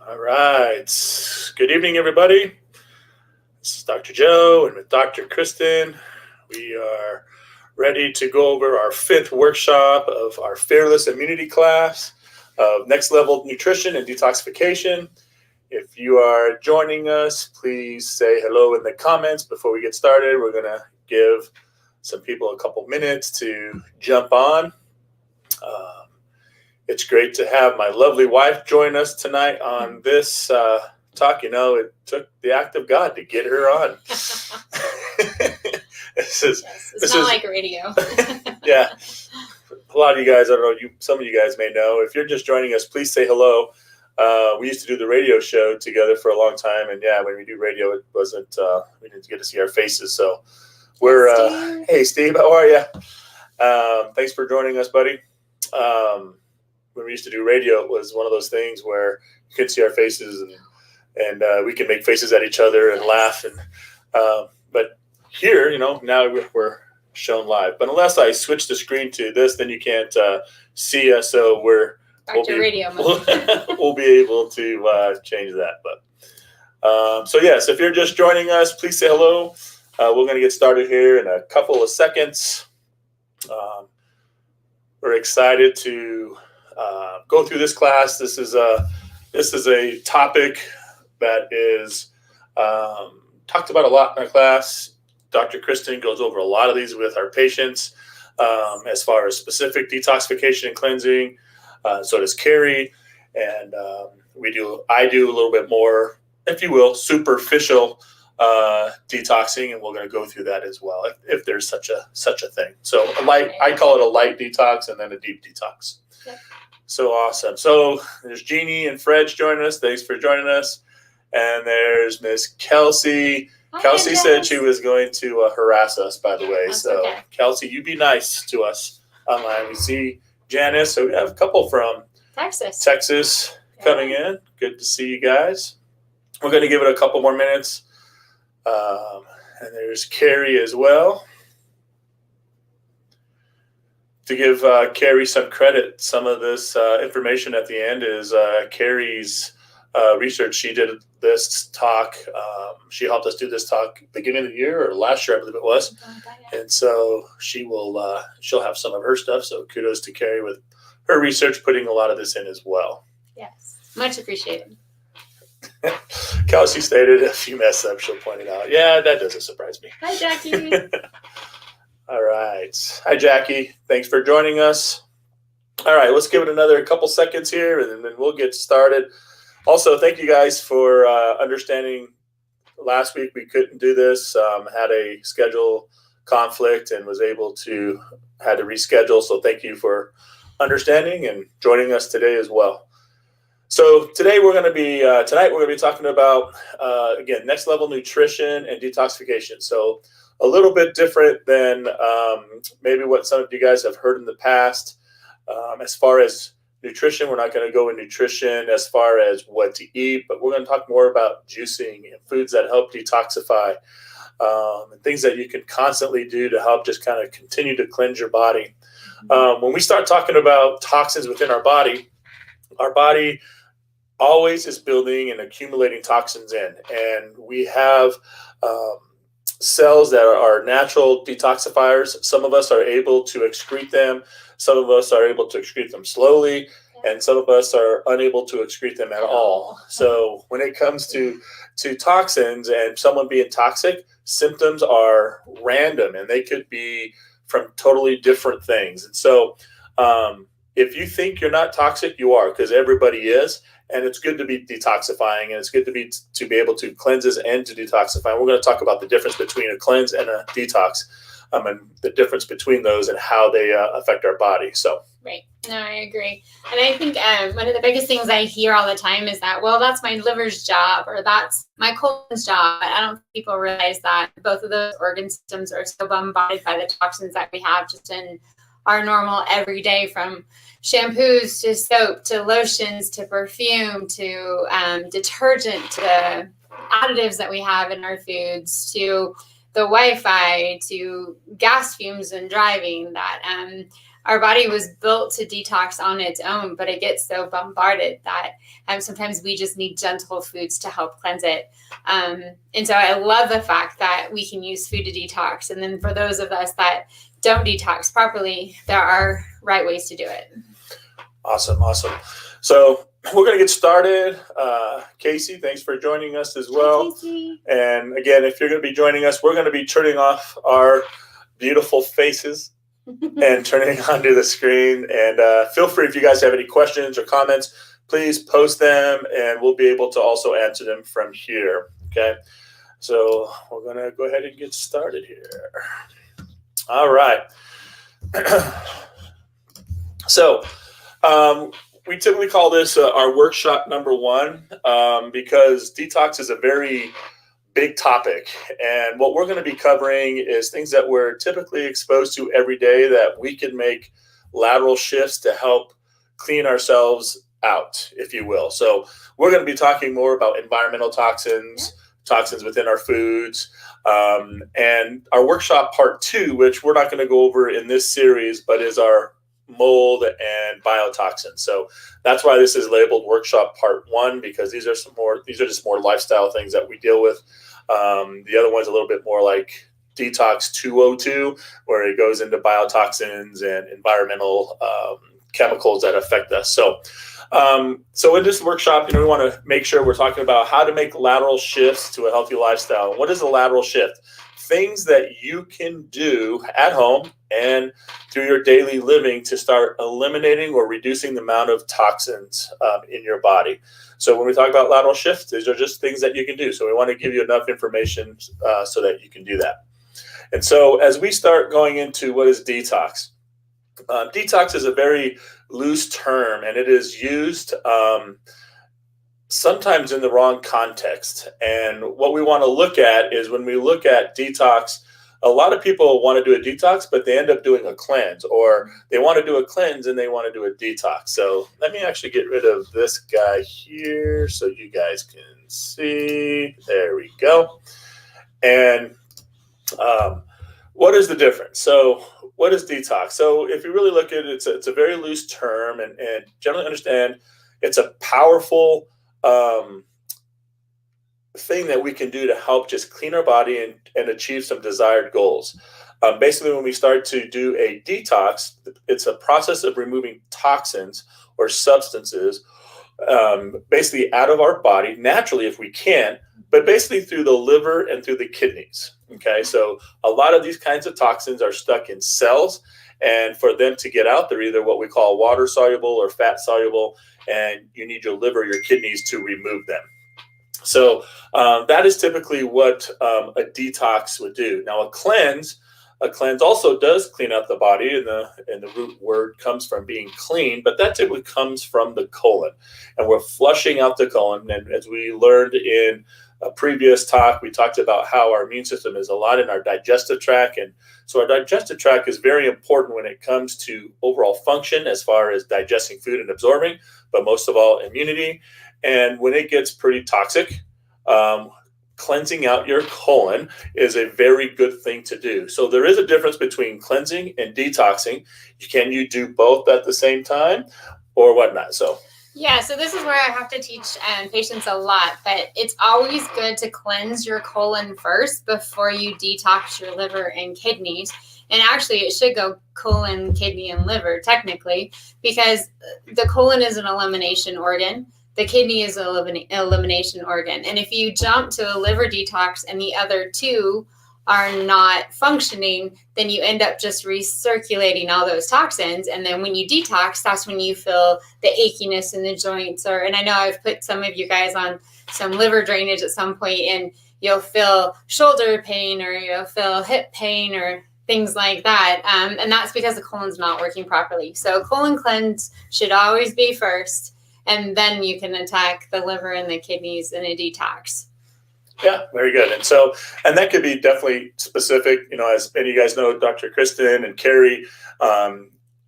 All right. Good evening, everybody. This is Dr. Joe, and with Dr. Kristen, we are ready to go over our fifth workshop of our Fearless Immunity class of Next Level Nutrition and Detoxification. If you are joining us, please say hello in the comments before we get started. We're going to give some people a couple minutes to jump on. It's great to have my lovely wife join us tonight on this talk. You know, it took the act of God to get her on. It's not like radio. Yeah. A lot of you guys, I don't know, some of you guys may know. If you're just joining us, please say hello. We used to do the radio show together for a long time. And yeah, when we do radio, it wasn't, we didn't get to see our faces. So we're, hey, Steve, how are you? Thanks for joining us, buddy. When we used to do radio, it was one of those things where you could see our faces and we can make faces at each other and laugh. And but here, you know, now we're shown live. But unless I switch the screen to this, then you can't see us. So Back to radio mode. We'll be able to change that. But so yes, if you're just joining us, please say hello. We're going to get started here in a couple of seconds. We're excited to go through this class. This is a topic that is talked about a lot in our class. Dr. Kristen goes over a lot of these with our patients as far as specific detoxification and cleansing. So does Carrie, and I do a little bit more, if you will, superficial detoxing, and we're going to go through that as well, if there's such a thing. So I call it a light detox and then a deep detox. Yep. So awesome. So there's Jeannie and Fred joining us. Thanks for joining us. And there's Miss Kelsey. Hi, Kelsey said she was going to harass us, by the way. That's so okay. Kelsey, you be nice to us online. We see Janice. So we have a couple from Texas coming in. Good to see you guys. We're going to give it a couple more minutes. And there's Carrie as well. To give Carrie some credit, some of this information at the end is Carrie's research. She did this talk. She helped us do this talk beginning of the year or last year, I believe it was. And so she'll have some of her stuff. So kudos to Carrie with her research, putting a lot of this in as well. Yes, much appreciated. Kelsey stated, if you mess up, she'll point it out. Yeah, that doesn't surprise me. Hi, Jackie. All right. Hi, Jackie. Thanks for joining us. All right, let's give it another couple seconds here, and then we'll get started. Also, thank you guys for understanding. Last week we couldn't do this, had a schedule conflict and had to reschedule. So thank you for understanding and joining us today as well. So today tonight we're going to be talking about, again, next level nutrition and detoxification. So a little bit different than maybe what some of you guys have heard in the past. As far as nutrition, we're not going to go in nutrition as far as what to eat, but we're going to talk more about juicing and foods that help detoxify, and things that you can constantly do to help just kind of continue to cleanse your body. When we start talking about toxins within our body always is building and accumulating toxins in. And we have cells that are natural detoxifiers. Some of us are able to excrete them. Some of us are able to excrete them slowly. And some of us are unable to excrete them at all. So when it comes to toxins and someone being toxic, symptoms are random and they could be from totally different things. And so if you think you're not toxic, you are, because everybody is. And it's good to be detoxifying, and it's good to be able to cleanse and to detoxify. And we're going to talk about the difference between a cleanse and a detox, and the difference between those and how they affect our body. So right. No, I agree. And I think one of the biggest things I hear all the time is that, well, that's my liver's job or that's my colon's job. But I don't think people realize that both of those organ systems are so bombarded by the toxins that we have just in our normal everyday, from shampoos to soap to lotions to perfume to detergent to additives that we have in our foods to the Wi-Fi to gas fumes and driving, that our body was built to detox on its own, but it gets so bombarded that sometimes we just need gentle foods to help cleanse it. And so I love the fact that we can use food to detox. And then for those of us that don't detox properly, there are right ways to do it. Awesome. So we're going to get started. Casey, thanks for joining us as well. Hi, Casey. And again, if you're going to be joining us, we're going to be turning off our beautiful faces and turning onto the screen. And feel free, if you guys have any questions or comments, please post them and we'll be able to also answer them from here. Okay. So we're going to go ahead and get started here. All right. So we typically call this our workshop number 1 because detox is a very big topic. And what we're going to be covering is things that we're typically exposed to every day that we can make lateral shifts to help clean ourselves out, if you will. So we're going to be talking more about environmental toxins, toxins within our foods, and our workshop part 2, which we're not going to go over in this series, but is our mold and biotoxins. So that's why this is labeled workshop part 1, because these are just more lifestyle things that we deal with. The other one's a little bit more like Detox 202, where it goes into biotoxins and environmental chemicals that affect us. So in this workshop, we want to make sure we're talking about how to make lateral shifts to a healthy lifestyle. What is a lateral shift? Things that you can do at home and through your daily living to start eliminating or reducing the amount of toxins in your body. So when we talk about lateral shifts, these are just things that you can do. So we want to give you enough information so that you can do that. And so as we start going into what is detox, detox is a very loose term, and it is used sometimes in the wrong context. And what we want to look at is when we look at detox, a lot of people want to do a detox, but they end up doing a cleanse, or they want to do a cleanse and they want to do a detox. So let me actually get rid of this guy here so you guys can see. There we go. And what is the difference? So what is detox? So if you really look at it, it's a very loose term, and generally understand it's a powerful thing that we can do to help just clean our body and achieve some desired goals. Basically, when we start to do a detox, it's a process of removing toxins or substances basically out of our body naturally if we can, but basically through the liver and through the kidneys. Okay, so a lot of these kinds of toxins are stuck in cells, and for them to get out, they're either what we call water soluble or fat soluble, and you need your liver, your kidneys to remove them. So that is typically what a detox would do. Now, a cleanse also does clean out the body, and the root word comes from being clean, but that typically comes from the colon, and we're flushing out the colon. And as we learned in a previous talk, we talked about how our immune system is a lot in our digestive tract, and so our digestive tract is very important when it comes to overall function as far as digesting food and absorbing, but most of all immunity. And when it gets pretty toxic, cleansing out your colon is a very good thing to do. So there is a difference between cleansing and detoxing. Can you do both at the same time or whatnot? So this is where I have to teach patients a lot, but it's always good to cleanse your colon first before you detox your liver and kidneys. And actually, it should go colon, kidney, and liver technically, because the colon is an elimination organ. The kidney is an elimination organ. And if you jump to a liver detox and the other two are not functioning, then you end up just recirculating all those toxins. And then when you detox, that's when you feel the achiness in the joints. And I know I've put some of you guys on some liver drainage at some point, and you'll feel shoulder pain or you'll feel hip pain or things like that. And that's because the colon's not working properly. So colon cleanse should always be first, and then you can attack the liver and the kidneys in a detox. Yeah, very good. And that could be definitely specific. As many of you guys know, Dr. Kristen and Carrie,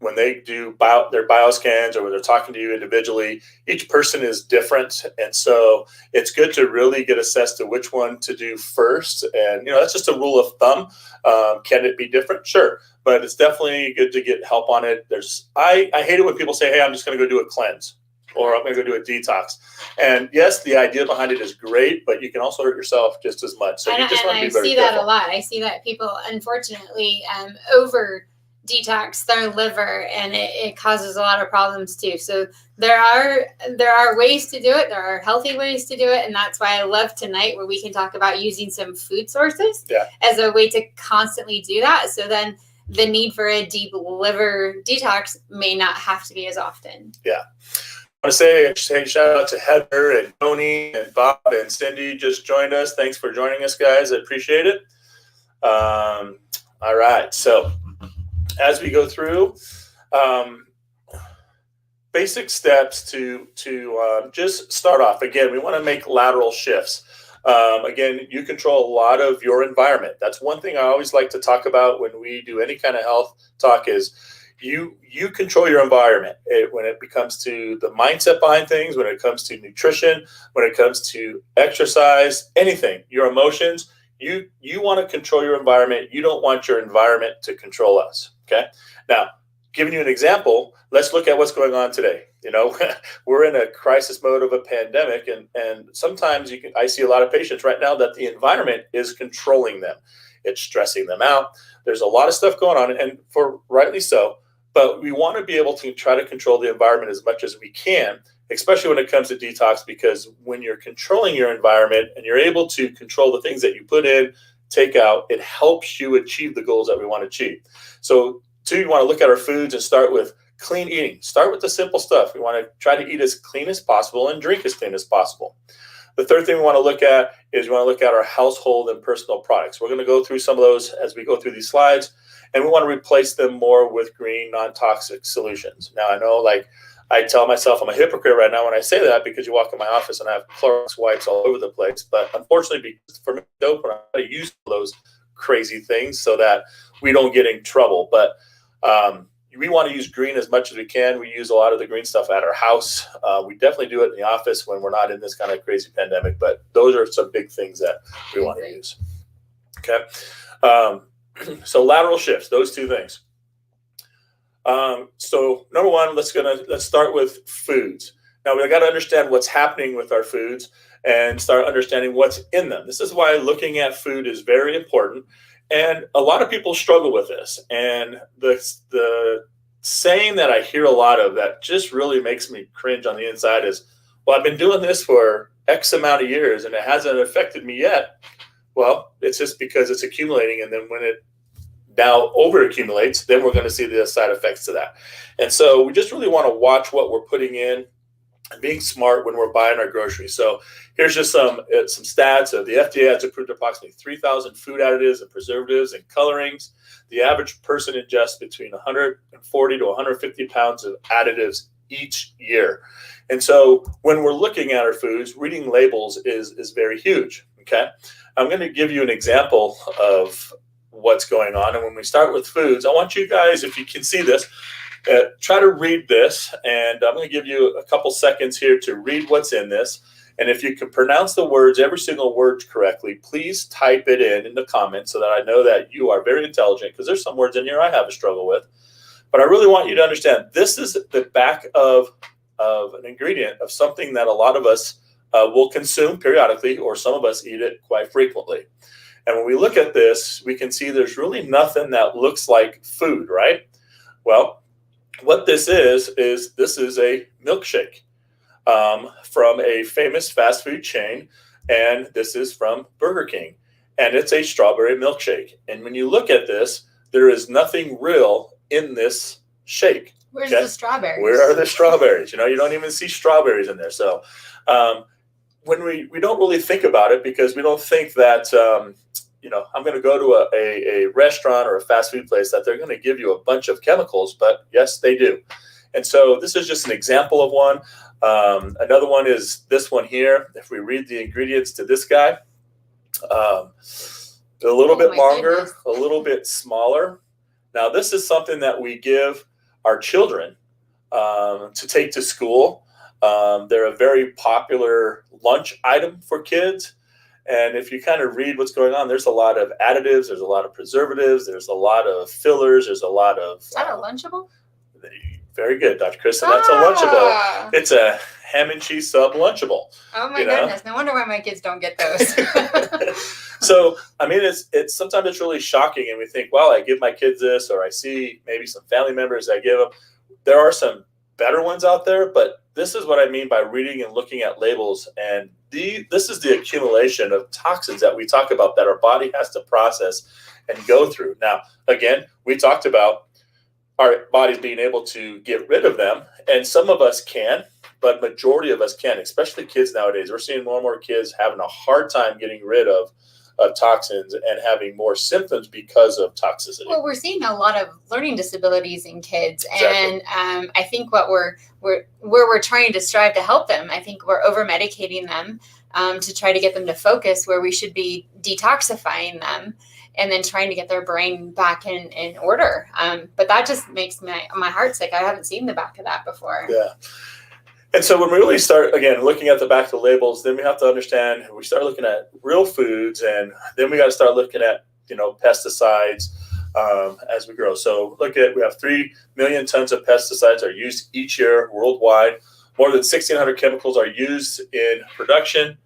when they do their bioscans or when they're talking to you individually, each person is different. And so it's good to really get assessed to which one to do first. And, that's just a rule of thumb. Can it be different? Sure. But it's definitely good to get help on it. I hate it when people say, hey, I'm just going to go do a cleanse, or I'm going to go do a detox. And yes, the idea behind it is great, but you can also hurt yourself just as much. So you just want to be very careful. I see that a lot. I see that people, unfortunately, over detox their liver, and it causes a lot of problems too. So there are ways to do it. There are healthy ways to do it, and that's why I love tonight, where we can talk about using some food sources as a way to constantly do that. So then the need for a deep liver detox may not have to be as often. Yeah. I want to say shout out to Heather and Tony and Bob and Cindy just joined us. Thanks for joining us, guys. I appreciate it. All right. So as we go through, basic steps to just start off. Again, we want to make lateral shifts. Again, you control a lot of your environment. That's one thing I always like to talk about when we do any kind of health talk is you control your environment when it comes to the mindset behind things, when it comes to nutrition, when it comes to exercise, anything, your emotions. You want to control your environment. You don't want your environment to control us. Okay. Now, giving you an example, let's look at what's going on today. We're in a crisis mode of a pandemic, and sometimes I see a lot of patients right now that the environment is controlling them. It's stressing them out. There's a lot of stuff going on, and for rightly so. But we want to be able to try to control the environment as much as we can, especially when it comes to detox, because when you're controlling your environment and you're able to control the things that you put in, take out, it helps you achieve the goals that we want to achieve. So, two, you want to look at our foods and start with clean eating. Start with the simple stuff. We want to try to eat as clean as possible and drink as clean as possible. The third thing we want to look at is we want to look at our household and personal products. We're going to go through some of those as we go through these slides, and we want to replace them more with green, non-toxic solutions. Now, I know, I tell myself I'm a hypocrite right now when I say that, because you walk in my office and I have Clorox wipes all over the place. But unfortunately, for me, I don't use those crazy things so that we don't get in trouble. But we want to use green as much as we can. We use a lot of the green stuff at our house. We definitely do it in the office when we're not in this kind of crazy pandemic. But those are some big things that we want to use. Okay. So lateral shifts, those two things. So number one, let's start with foods. Now we got to understand what's happening with our foods and start understanding what's in them. This is why looking at food is very important. And a lot of people struggle with this. And the saying that I hear a lot of that just really makes me cringe on the inside is, well, I've been doing this for X amount of years and it hasn't affected me yet. Well, it's just because it's accumulating. And then when it now over accumulates, then we're going to see the side effects to that. And so we just really want to watch what we're putting in and being smart when we're buying our groceries. So here's just some stats. The FDA has approved approximately 3,000 food additives and preservatives and colorings. The average person ingests between 140 to 150 pounds of additives each year. And so when we're looking at our foods, reading labels is very huge. Okay. I'm going to give you an example of what's going on. And when we start with foods, I want you guys, if you can see this, try to read this. And I'm going to give you a couple seconds here to read what's in this. And if you can pronounce the words, every single word correctly, please type it in the comments so that I know that you are very intelligent, because there's some words in here I have a struggle with. But I really want you to understand this is the back of an ingredient of something that a lot of us will consume periodically, or some of us eat it quite frequently. And when we look at this, we can see there's really nothing that looks like food, right? Well, what this is this is a milkshake from a famous fast food chain, and this is from Burger King, and it's a strawberry milkshake. And when you look at this, there is nothing real in this shake. Where's the strawberries? Where are the strawberries? You don't even see strawberries in there. So when we don't really think about it, because we don't think that I'm going to go to a restaurant or a fast food place that they're going to give you a bunch of chemicals, but yes, they do. And so this is just an example of one. Another one is this one here. If we read the ingredients to this guy, a little bit longer, a little bit smaller. Now, this is something that we give our children to take to school. They're a very popular lunch item for kids. And if you kind of read what's going on, there's a lot of additives, there's a lot of preservatives, there's a lot of fillers, there's a lot of... Is that a Lunchable? Very good, Dr. Kristen. That's a Lunchable. It's a ham and cheese sub Lunchable. Oh my goodness. No wonder why my kids don't get those. So, I mean, it's sometimes it's really shocking, and we think, well, I give my kids this, or I see maybe some family members I give them. There are some better ones out there, but this is what I mean by reading and looking at labels. And this is the accumulation of toxins that we talk about that our body has to process and go through. Now, again, we talked about our bodies being able to get rid of them, and some of us can, but majority of us can, especially kids nowadays. We're seeing more and more kids having a hard time getting rid of toxins and having more symptoms because of toxicity. Well, we're seeing a lot of learning disabilities in kids, Exactly. and I think what we're trying to strive to help them. I think we're over medicating them to try to get them to focus where we should be detoxifying them, and then trying to get their brain back in order. But that just makes my heart sick. I haven't seen the back of that before. Yeah. And so when we really start, again, looking at the back of the labels, then we have to understand, we start looking at real foods, and then we got to start looking at, pesticides as we grow. So we have 3 million tons of pesticides are used each year worldwide. More than 1,600 chemicals are used in production.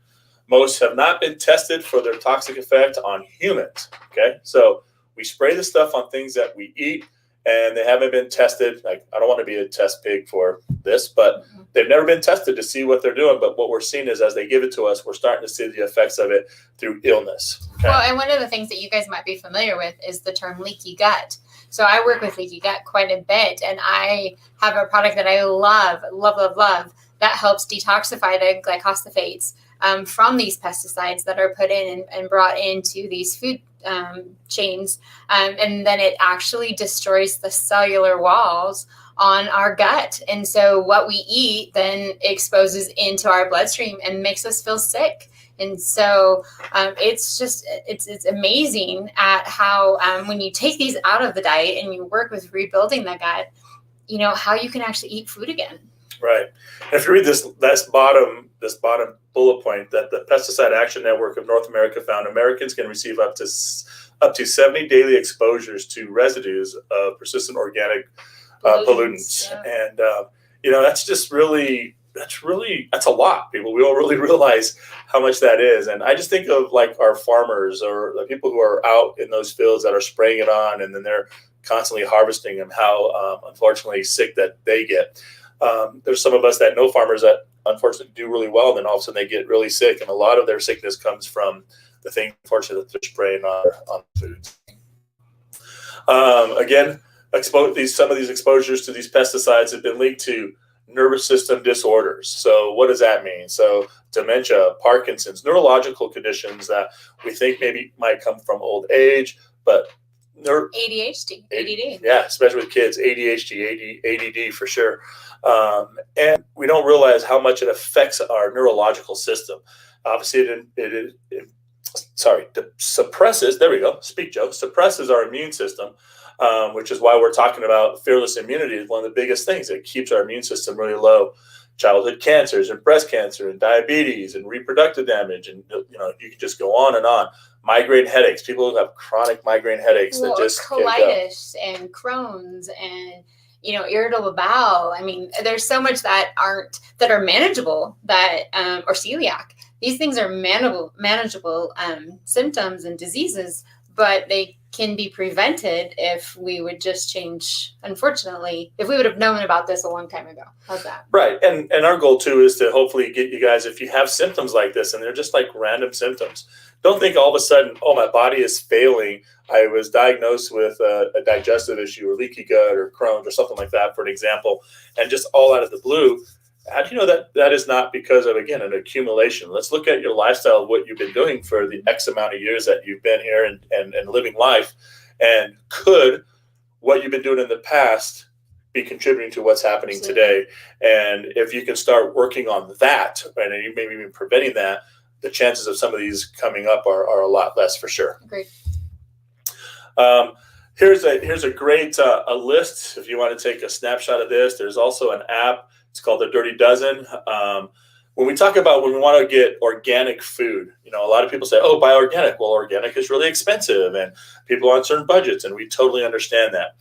Most have not been tested for their toxic effect on humans. Okay, so we spray the stuff on things that we eat, and they haven't been tested. Like, I don't want to be a test pig for this, but they've never been tested to see what they're doing. But what we're seeing is, as they give it to us, we're starting to see the effects of it through illness. Okay? Well, and one of the things that you guys might be familiar with is the term leaky gut. So I work with leaky gut quite a bit, and I have a product that I love that helps detoxify the glycosylphates from these pesticides that are put in and brought into these food chains. And then it actually destroys the cellular walls on our gut. And so what we eat then exposes into our bloodstream and makes us feel sick. And so it's amazing at how when you take these out of the diet and you work with rebuilding the gut, how you can actually eat food again. Right. And if you read this bottom bullet point, that the Pesticide Action Network of North America found Americans can receive up to 70 daily exposures to residues of persistent organic pollutants. Yeah. And that's a lot, people. We don't really realize how much that is. And I just think of like our farmers or the people who are out in those fields that are spraying it on, and then they're constantly harvesting them, how unfortunately sick that they get. There's some of us that know farmers that unfortunately do really well, and then all of a sudden they get really sick, and a lot of their sickness comes from the thing, unfortunately, that they're spraying on foods. Again, some of these exposures to these pesticides have been linked to nervous system disorders. So what does that mean? So dementia, Parkinson's, neurological conditions that we think maybe might come from old age, but ADHD, ADD. Yeah, especially with kids, ADHD, ADD for sure. And we don't realize how much it affects our neurological system. Obviously, it suppresses, there we go, speak Joe, suppresses our immune system, which is why we're talking about fearless immunity is one of the biggest things. It keeps our immune system really low. Childhood cancers and breast cancer and diabetes and reproductive damage, and you can just go on and on. Migraine headaches, people who have chronic migraine headaches that just colitis and Crohn's and irritable bowel. I mean, there's so much that are manageable, that or celiac. These things are manageable symptoms and diseases, but they can be prevented if we would just change. Unfortunately, if we would have known about this a long time ago. How's that? Right. And our goal too is to hopefully get you guys, if you have symptoms like this and they're just like random symptoms, don't think all of a sudden, oh, my body is failing. I was diagnosed with a digestive issue or leaky gut or Crohn's or something like that, for an example, and just all out of the blue. How do you know that is not because of, again, an accumulation? Let's look at your lifestyle, what you've been doing for the X amount of years that you've been here and living life. And could what you've been doing in the past be contributing to what's happening today? And if you can start working on that, and you maybe even preventing that, the chances of some of these coming up are a lot less for sure. Agreed. Here's a great a list if you want to take a snapshot of this. There's also an app. It's called the Dirty Dozen. When we talk about when we want to get organic food, a lot of people say, "Oh, buy organic." Well, organic is really expensive, and people are on certain budgets, and we totally understand that.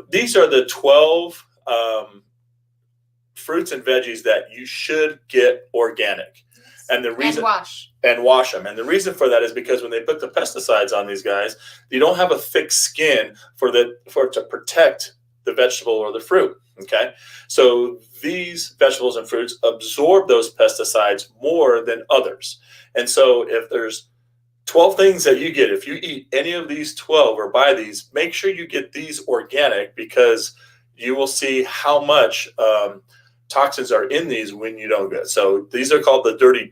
These are the 12 fruits and veggies that you should get organic, and the reason and wash them. And the reason for that is because when they put the pesticides on these guys, you don't have a thick skin for it to protect the vegetable or the fruit. Okay, so these vegetables and fruits absorb those pesticides more than others. And so if there's 12 things that you get, if you eat any of these 12 or buy these, make sure you get these organic, because you will see how much toxins are in these when you don't get. So these are called the Dirty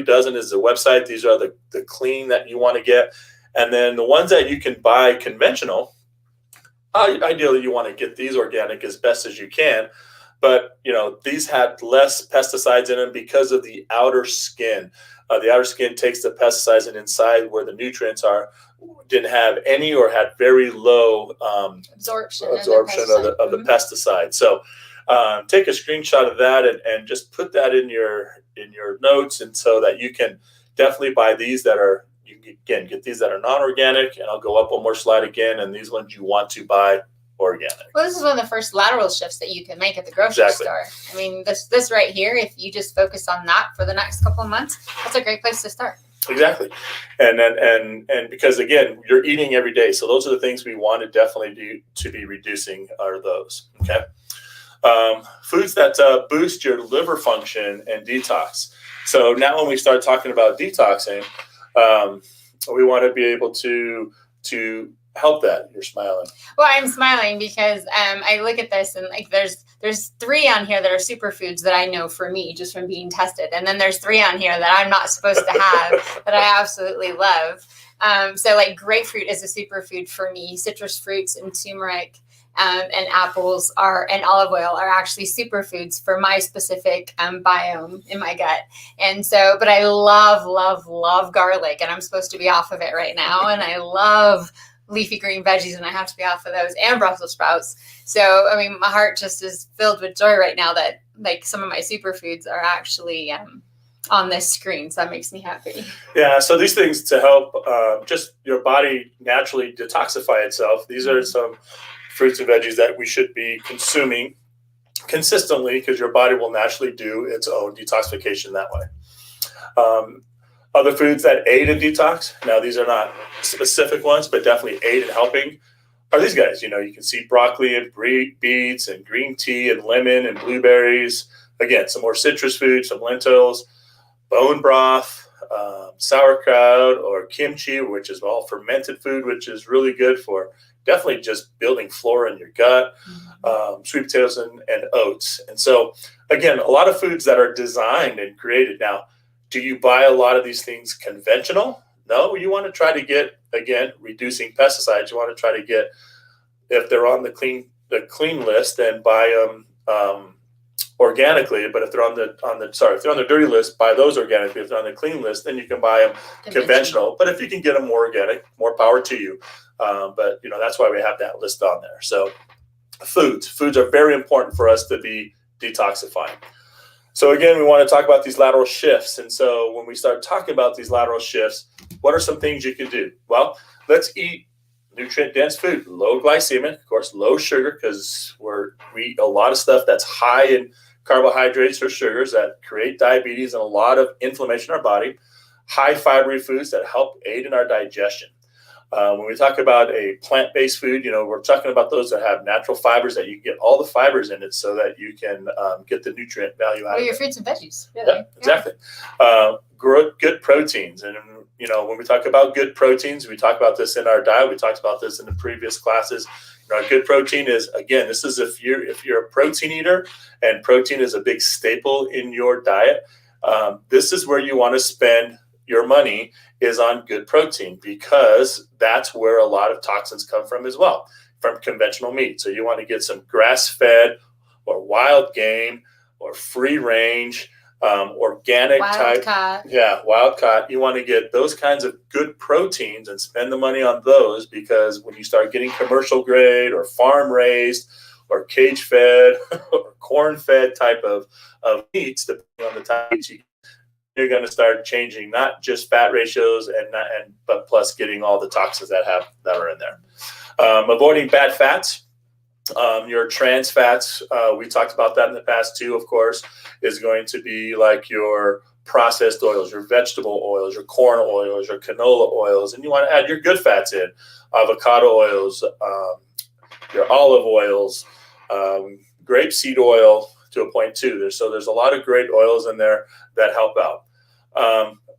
Dozen is the website. These are the clean that you want to get. And then the ones that you can buy conventional, ideally you want to get these organic as best as you can. But, these had less pesticides in them because of the outer skin. The outer skin takes the pesticides, and inside where the nutrients are didn't have any or had very low absorption of the pesticide. So take a screenshot of that and just put that in your notes, and so that you can definitely buy these that are, you can get these that are non-organic, and I'll go up one more slide again, and these ones you want to buy organic. Well, this is one of the first lateral shifts that you can make at the grocery store. I mean, this right here, if you just focus on that for the next couple of months, that's a great place to start. Exactly. And then and because again, you're eating every day, so those are the things we want to definitely do to be reducing are those. Okay. Foods that boost your liver function and detox. So now when we start talking about detoxing, we want to be able to help that. You're smiling. Well, I'm smiling because I look at this, and like there's 3 on here that are superfoods that I know for me just from being tested, and then there's 3 on here that I'm not supposed to have that I absolutely love. So like grapefruit is a superfood for me. Citrus fruits and turmeric and apples and olive oil are actually superfoods for my specific biome in my gut. And so, but I love garlic, and I'm supposed to be off of it right now. And I love leafy green veggies, and I have to be off of those, and Brussels sprouts. So, I mean, my heart just is filled with joy right now that like some of my superfoods are actually on this screen. So that makes me happy. Yeah. So these things to help just your body naturally detoxify itself. These are some fruits and veggies that we should be consuming consistently, because your body will naturally do its own detoxification that way. Other foods that aid in detox, now these are not specific ones, but definitely aid in helping, are these guys. You can see broccoli and beets and green tea and lemon and blueberries. Again, some more citrus food, some lentils, bone broth, sauerkraut or kimchi, which is all fermented food, which is really good for definitely just building flora in your gut, sweet potatoes and oats. And so, again, a lot of foods that are designed and created. Now, do you buy a lot of these things conventional? No, you want to try to get, again, reducing pesticides. You want to try to get, if they're on the clean list, then buy them organically. But if they're on the dirty list, buy those organically. If they're on the clean list, then you can buy them conventional. But if you can get them more organic, more power to you. But that's why we have that list on there. So foods are very important for us to be detoxifying. So again, we want to talk about these lateral shifts. And so when we start talking about these lateral shifts, what are some things you can do? Well, let's eat nutrient-dense food, low glycemic, of course, low sugar, because we eat a lot of stuff that's high in carbohydrates or sugars that create diabetes and a lot of inflammation in our body. High fibery foods that help aid in our digestion. When we talk about a plant-based food, we're talking about those that have natural fibers, that you can get all the fibers in it so that you can get the nutrient value out of it. Your fruits and veggies. Really. Yeah, exactly. Good proteins. And, when we talk about good proteins, we talk about this in our diet. We talked about this in the previous classes. A good protein is, again, this is if you're a protein eater and protein is a big staple in your diet, this is where you want to spend your money, is on good protein, because that's where a lot of toxins come from as well, from conventional meat. So you want to get some grass-fed or wild game or free range Organic type. Caught. Yeah, wild caught. You want to get those kinds of good proteins and spend the money on those, because when you start getting commercial grade or farm raised or cage fed or corn fed type of meats, depending on the type you're going to start changing not just fat ratios but plus getting all the toxins that are in there. Avoiding bad fats. Your trans fats, we talked about that in the past too, of course, is going to be like your processed oils, your vegetable oils, your corn oils, your canola oils, and you want to add your good fats in, avocado oils, your olive oils, grapeseed oil to a point too. So there's a lot of great oils in there that help out.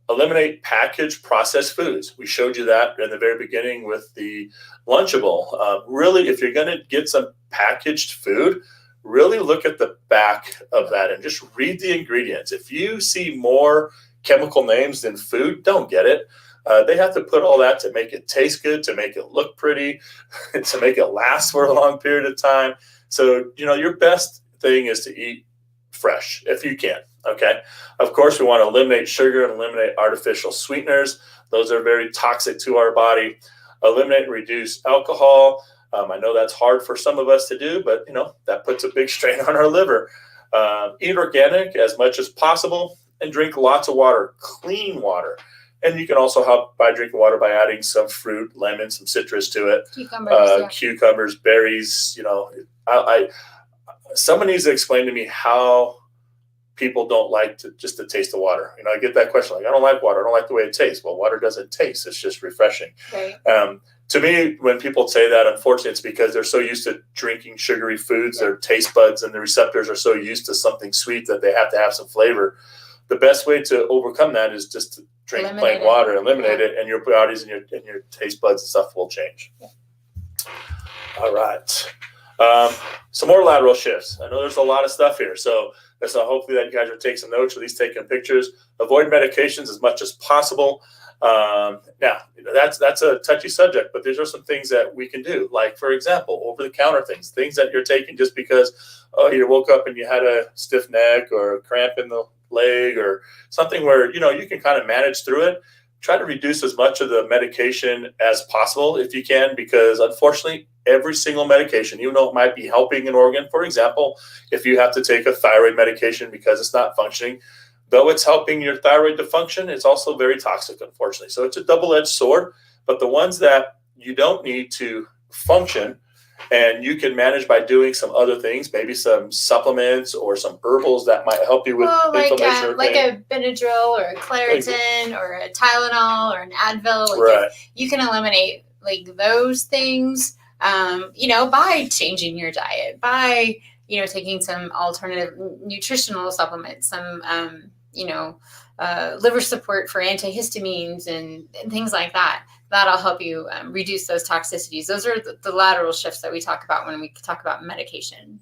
Eliminate packaged processed foods. We showed you that in the very beginning with the Lunchable. Really, if you're going to get some packaged food, really look at the back of that and just read the ingredients. If you see more chemical names than food, don't get it. They have to put all that to make it taste good, to make it look pretty, to make it last for a long period of time. So, your best thing is to eat fresh if you can. Okay. Of course, we want to eliminate sugar and eliminate artificial sweeteners. Those are very toxic to our body. Eliminate and reduce alcohol. I know that's hard for some of us to do, but that puts a big strain on our liver. Eat organic as much as possible and drink lots of water, clean water. And you can also help by drinking water by adding some fruit, lemon, some citrus to it. Cucumbers, berries. Someone needs to explain to me how people don't like to taste the water. I get that question, like, I don't like water. I don't like the way it tastes. Well, water doesn't taste. It's just refreshing. Right. To me, when people say that, unfortunately, it's because they're so used to drinking sugary foods. Their taste buds and the receptors are so used to something sweet that they have to have some flavor. The best way to overcome that is just to drink plain water, eliminate it, and your bodies and your taste buds and stuff will change. Yeah. All right. Some more lateral shifts. I know there's a lot of stuff here. So hopefully that you guys are taking some notes, or at least taking pictures. Avoid medications as much as possible. Now, that's a touchy subject, but these are some things that we can do. Like, for example, over-the-counter things that you're taking just because you woke up and you had a stiff neck or a cramp in the leg or something where, you can kind of manage through it. Try to reduce as much of the medication as possible if you can, because unfortunately, every single medication, even though it might be helping an organ, for example, if you have to take a thyroid medication because it's not functioning, though it's helping your thyroid to function, it's also very toxic, unfortunately. So it's a double-edged sword, but the ones that you don't need to function and you can manage by doing some other things, maybe some supplements or some herbals that might help you with inflammation. Like a Benadryl or a Claritin or a Tylenol or an Advil. Right. You can eliminate those things, by changing your diet, by, taking some alternative nutritional supplements, some, liver support for antihistamines and things like that. That'll help you reduce those toxicities. Those are the lateral shifts that we talk about when we talk about medication.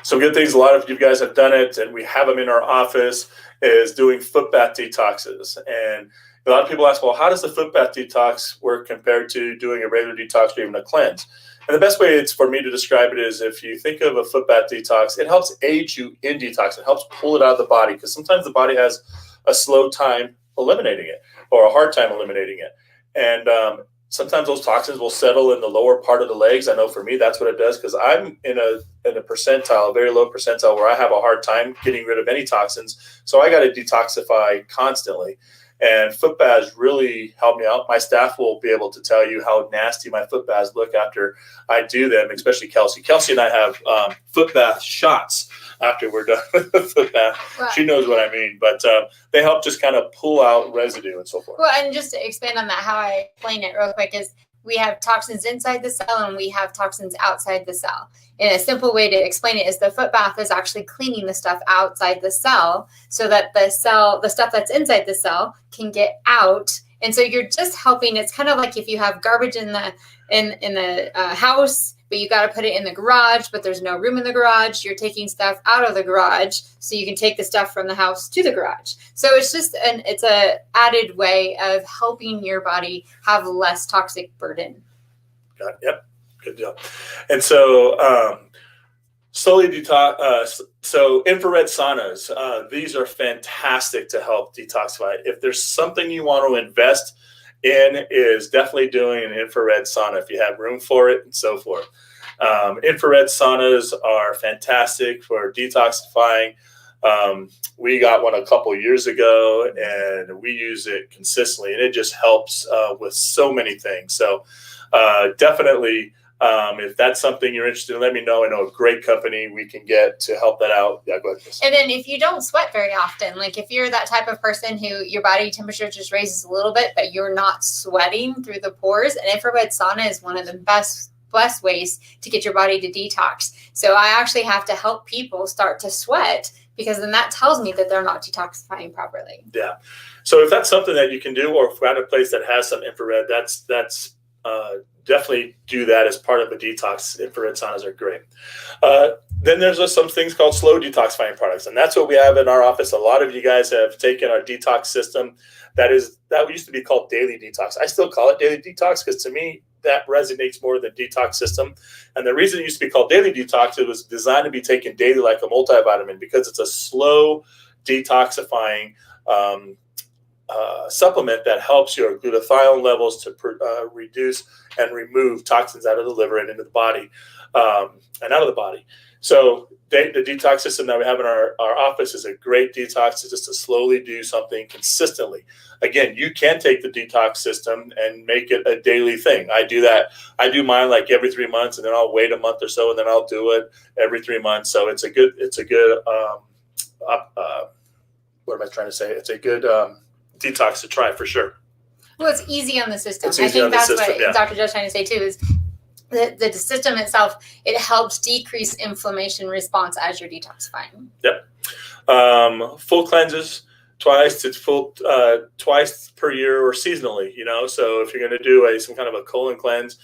Some good things, a lot of you guys have done it, and we have them in our office, is doing foot bath detoxes. And a lot of people ask, well, how does the foot bath detox work compared to doing a regular detox or even a cleanse? And the best way it's for me to describe it is, if you think of a foot bath detox, it helps aid you in detox. It helps pull it out of the body, because sometimes the body has a slow time eliminating it or a hard time eliminating it. And sometimes those toxins will settle in the lower part of the legs. I know for me, that's what it does, because I'm in a percentile, a very low percentile, where I have a hard time getting rid of any toxins. So I got to detoxify constantly. And foot baths really help me out. My staff will be able to tell you how nasty my foot baths look after I do them, especially Kelsey. Kelsey and I have foot bath shots after we're done with the foot bath. Wow. She knows what I mean. But they help just kind of pull out residue and so forth. Well, and just to expand on that, how I explain it real quick is we have toxins inside the cell and we have toxins outside the cell. And a simple way to explain it is the foot bath is actually cleaning the stuff outside the cell so that the stuff that's inside the cell can get out. And so you're just helping. It's kind of like if you have garbage in the house, but you got to put it in the garage, but there's no room in the garage. You're taking stuff out of the garage so you can take the stuff from the house to the garage. So it's just it's a added way of helping your body have less toxic burden. Got it. Yep. Good deal. And so Slowly detox. So infrared saunas, these are fantastic to help detoxify. If there's something you want to invest in, is definitely doing an infrared sauna if you have room for it and so forth. Infrared saunas are fantastic for detoxifying. We got one a couple years ago, and we use it consistently, and it just helps with so many things. So definitely. If that's something you're interested in, let me know. I know a great company we can get to help that out. Yeah, go ahead. And then if you don't sweat very often, like if you're that type of person who your body temperature just raises a little bit, but you're not sweating through the pores, an infrared sauna is one of the best ways to get your body to detox. So I actually have to help people start to sweat, because then that tells me that they're not detoxifying properly. Yeah. So if that's something that you can do, or if you're at a place that has some infrared, that's definitely do that as part of a detox. Infrared saunas are great. Then there's some things called slow detoxifying products, and that's what we have in our office. A lot of you guys have taken our detox system. That used to be called daily detox. I still call it daily detox because to me that resonates more than detox system. And the reason it used to be called daily detox, it was designed to be taken daily like a multivitamin, because it's a slow detoxifying supplement that helps your glutathione levels to reduce and remove toxins out of the liver and into the body, and out of the body. So the detox system that we have in our office is a great detox. It's just to slowly do something consistently. Again, you can take the detox system and make it a daily thing. I do that. I do mine like every 3 months, and then I'll wait a month or so, and then I'll do it every 3 months. So it's a good what am I trying to say? It's a good detox to try for sure. Well, it's easy on the system. I think that's what Dr. Joe's trying to say too, is the system itself, it helps decrease inflammation response as you're detoxifying. Yep. Full cleanses twice per year or seasonally, so if you're going to do some kind of a colon cleanse,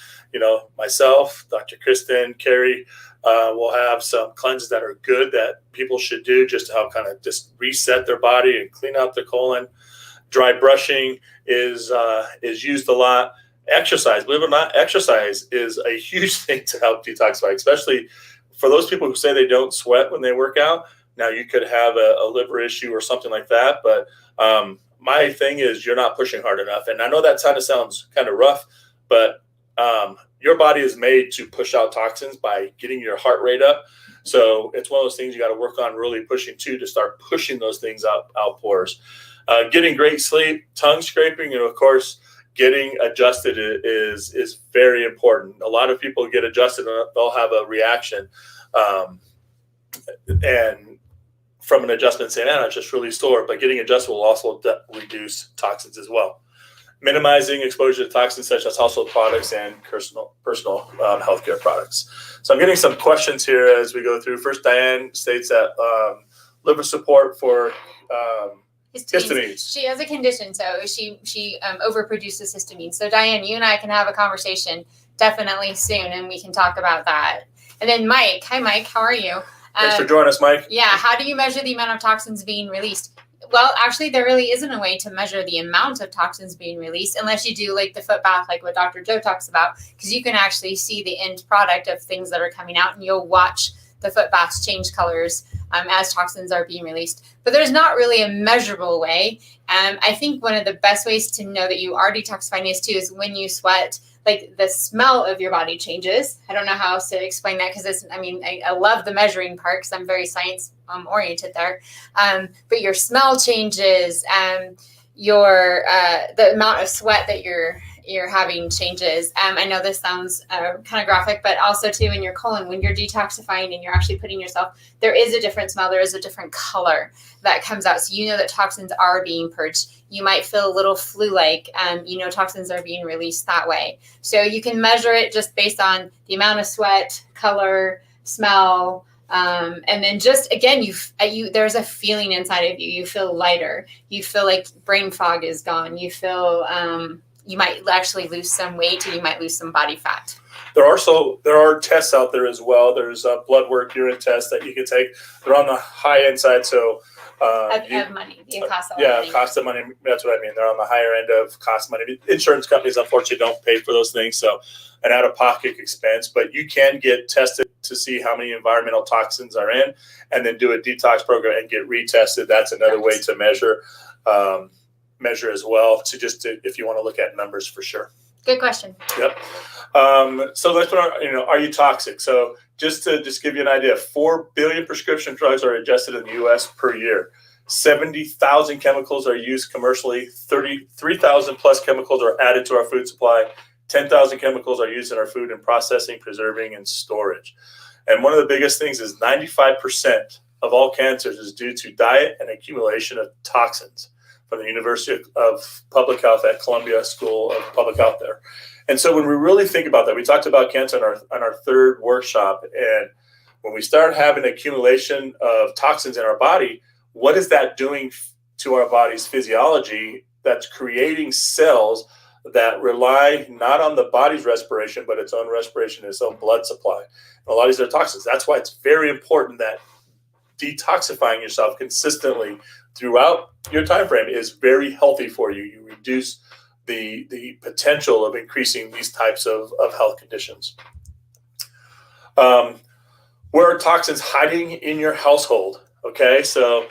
myself, Dr. Kristen, Carrie, we'll have some cleanses that are good that people should do just to help kind of just reset their body and clean out their colon. Dry brushing is used a lot. Exercise, believe it or not, exercise is a huge thing to help detoxify, especially for those people who say they don't sweat when they work out. Now, you could have a liver issue or something like that, but my thing is you're not pushing hard enough. And I know that kind of sounds kind of rough, but your body is made to push out toxins by getting your heart rate up. So it's one of those things you got to work on really pushing to start pushing those things out pores. Getting great sleep, tongue scraping, and of course, getting adjusted is very important. A lot of people get adjusted and they'll have a reaction. And from an adjustment, say, man, I'm just really sore. But getting adjusted will also reduce toxins as well. Minimizing exposure to toxins such as household products and personal healthcare products. So I'm getting some questions here as we go through. First, Diane states that liver support for histamines. She has a condition, so she overproduces histamine. So Diane, you and I can have a conversation definitely soon, and we can talk about that. And then Mike, hi Mike, how are you? Thanks for joining us, Mike. Yeah, how do you measure the amount of toxins being released? Well, actually, there really isn't a way to measure the amount of toxins being released unless you do like the foot bath, like what Dr. Joe talks about, because you can actually see the end product of things that are coming out, and you'll watch the foot baths change colors as toxins are being released. But there's not really a measurable way. I think one of the best ways to know that you are detoxifying is when you sweat, like the smell of your body changes. I don't know how else to explain that, because I love the measuring part because I'm very science oriented there. But your smell changes, the amount of sweat that you're having changes. I know this sounds kind of graphic, but also too in your colon, when you're detoxifying and you're actually putting yourself, there is a different smell. There is a different color that comes out. So you know that toxins are being purged. You might feel a little flu-like, toxins are being released that way. So you can measure it just based on the amount of sweat, color, smell, and then just, again, there's a feeling inside of you. You feel lighter. You feel like brain fog is gone. You feel, you might actually lose some weight, and you might lose some body fat. There are tests out there as well. There's blood work, urine tests that you can take. They're on the high end side. So Of money, the cost of yeah, money. cost of money. That's what I mean. They're on the higher end of cost of money. Insurance companies, unfortunately, don't pay for those things, so an out-of-pocket expense. But you can get tested to see how many environmental toxins are in, and then do a detox program and get retested. That's another way to measure as well. If you want to look at numbers for sure. Good question. Yep. So let's put on, are you toxic? So just to give you an idea, 4 billion prescription drugs are ingested in the U.S. per year. 70,000 chemicals are used commercially. 33,000 plus chemicals are added to our food supply. 10,000 chemicals are used in our food in processing, preserving, and storage. And one of the biggest things is 95% of all cancers is due to diet and accumulation of toxins, from the University of Public Health at Columbia School of Public Health there. And so when we really think about that, we talked about cancer on our third workshop. And when we start having accumulation of toxins in our body, what is that doing to our body's physiology? That's creating cells that rely not on the body's respiration, but its own respiration, its own blood supply. And a lot of these are toxins. That's why it's very important that detoxifying yourself consistently throughout your time frame is very healthy for you. You reduce the potential of increasing these types of health conditions. Where are toxins hiding in your household? Okay, so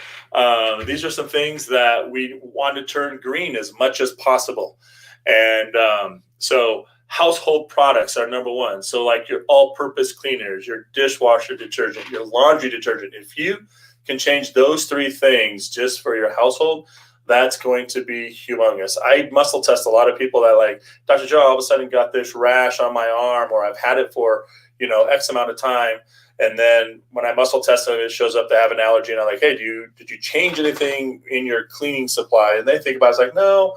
these are some things that we want to turn green as much as possible. And so household products are number one. So like your all-purpose cleaners, your dishwasher detergent, your laundry detergent. If you can change those three things just for your household, that's going to be humongous. I muscle test a lot of people that like, Dr. Joe, all of a sudden got this rash on my arm, or I've had it for, X amount of time. And then when I muscle test them, it shows up they have an allergy. And I'm like, hey, did you change anything in your cleaning supply? And they think about it, it's like, no,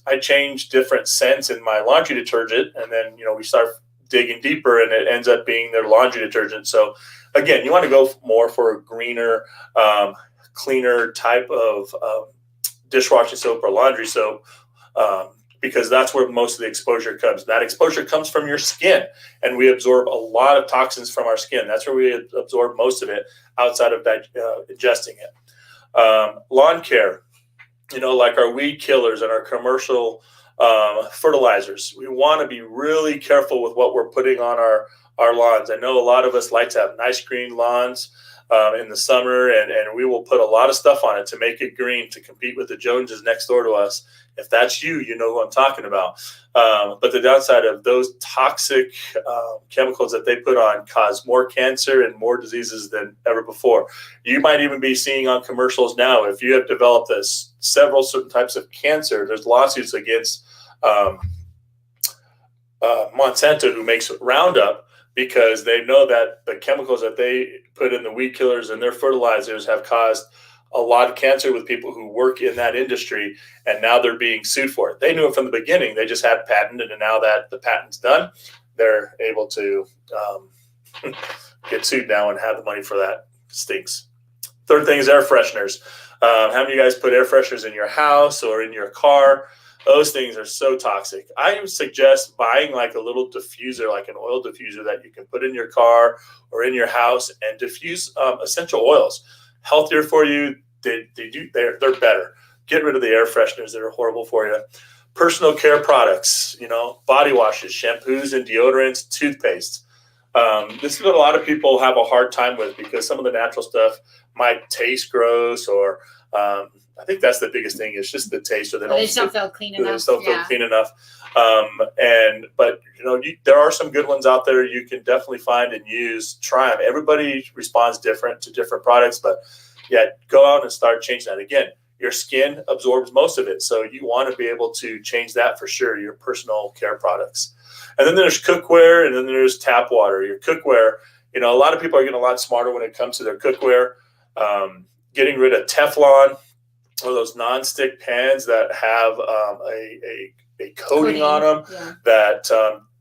I changed different scents in my laundry detergent. And then, we start digging deeper and it ends up being their laundry detergent. So again, you want to go more for a greener, cleaner type of dishwashing soap or laundry soap, because that's where most of the exposure comes. That exposure comes from your skin, and we absorb a lot of toxins from our skin. That's where we absorb most of it outside of ingesting it. Lawn care, like our weed killers and our commercial fertilizers. We want to be really careful with what we're putting on our lawns. I know a lot of us like to have nice green lawns in the summer, and we will put a lot of stuff on it to make it green to compete with the Joneses next door to us. If that's you, you know who I'm talking about. But the downside of those toxic chemicals that they put on cause more cancer and more diseases than ever before. You might even be seeing on commercials now, if you have developed several certain types of cancer, there's lawsuits against Monsanto, who makes Roundup, because they know that the chemicals that they put in the weed killers and their fertilizers have caused a lot of cancer with people who work in that industry, and now they're being sued for it. They knew it from the beginning. They just had patented, and now that the patent's done, they're able to get sued now and have the money for that. Stinks. Third thing is air fresheners. How many of you guys put air fresheners in your house or in your car? Those things are so toxic. I would suggest buying like a little diffuser, like an oil diffuser that you can put in your car or in your house and diffuse essential oils. Healthier for you. They're better. Get rid of the air fresheners that are horrible for you. Personal care products, body washes, shampoos and deodorants, toothpaste. This is what a lot of people have a hard time with, because some of the natural stuff might taste gross, or I think that's the biggest thing, is just the taste, or they just don't feel clean enough. They just don't feel clean enough. But there are some good ones out there you can definitely find and use. Try them. Everybody responds different to different products, but yeah, go out and start changing that. Again, your skin absorbs most of it, so you want to be able to change that for sure. Your personal care products, and then there's cookware, and then there's tap water. Your cookware, a lot of people are getting a lot smarter when it comes to their cookware. Getting rid of Teflon, or those non-stick pans that have a coating on them that